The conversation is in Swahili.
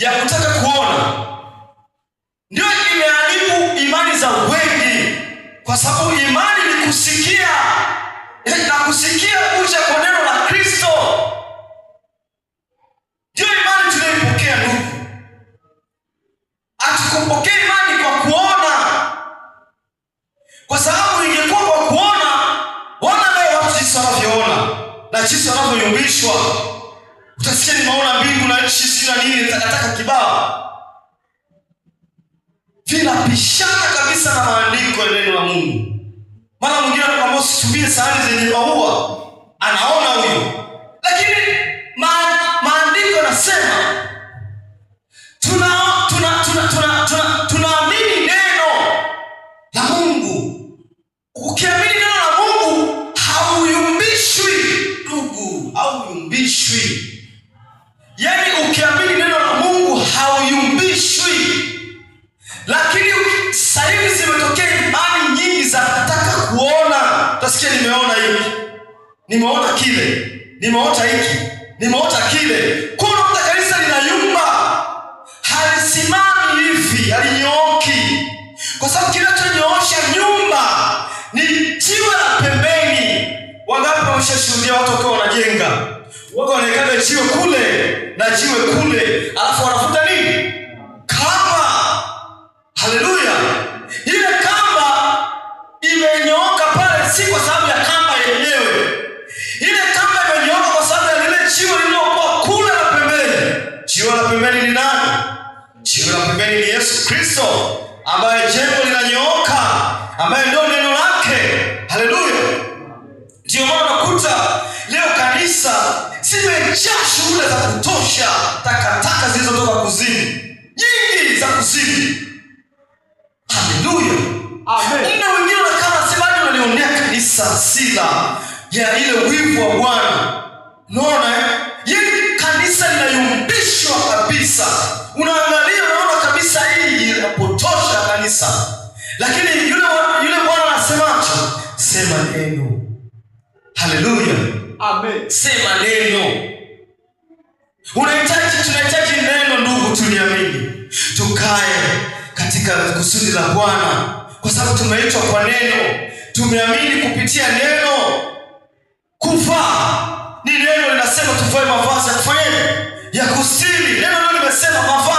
ya kutaka kuona ndio imeharibu imani za wengi, kwa sababu imani ni kusikia na kusikia kuja kwa neno la Kristo. Ndio imani tunaipokea ndugu. Hatukupokea imani kwa kuona, kwa sababu ingekuwa kwa kuona, wana leo watu jinsi wanavyoona na jinsi wanavyoyumbishwa. Utasikia nimeona mbingu na nchi sina nini nataka kibao. Vinapishana kabisa na maandiko ya neno la Mungu. Mara mwingine anakuambia usitumie sahani zenye maua, anaona huyo. Lakini maandiko yanasema tunaamini neno la Mungu. Ukiamini neno la Mungu hauyumbishwi ndugu, hauyumbishwi. Yaani ukiamini neno la Mungu hauyumbishwi. Lakini sasa hivi zimetokea imani nyingi za kutaka kuona. Utasikia nimeona hiki, nimeona kile, nimeota hiki, nimeota kile. Kuna kanisa linayumba, halisimami hivi, halinyooki. Kwa sababu kinachonyoosha nyumba ni jiwe la pembeni. Wangapi wameshashuhudia watu wakiwa wanajenga, wako wanaekana jiwe kule na jiwe kule, alafu wanafuta nini? Kamba. Haleluya. Ile kamba imenyooka pale si kwa sababu ya kamba yenyewe. Ile kamba imenyooka kwa sababu ya lile jiwe lililokuwa kule la pembeni. Jiwe la pembeni ni nani? Jiwe la pembeni ni Yesu Kristo, ambaye jengo linanyooka, ambaye ndio neno lake. Haleluya. Ndio maana unakuta leo kanisa zimejaa shuhuda za kutosha, takataka zilizotoka kuzimu, nyingi za kuzimu. Haleluya. Amen. Na wengine wanakaa nasema unalionea kanisa sila ya ile wivu wa Bwana. Unaona hili kanisa linayumbishwa kabisa. Unaangalia unaona kabisa hii inapotosha kanisa. Lakini yule Bwana anasemaje? Sema neno. Haleluya. Amen. Sema neno. Tunahitaji neno ndugu, tuliamini. Tukae katika kusudi la Bwana, kwa sababu tumeitwa kwa neno. Tumeamini kupitia neno. Kuvaa ni neno linasema tuvae mavazi ya kufanya ya kustiri. Neno limesema mavazi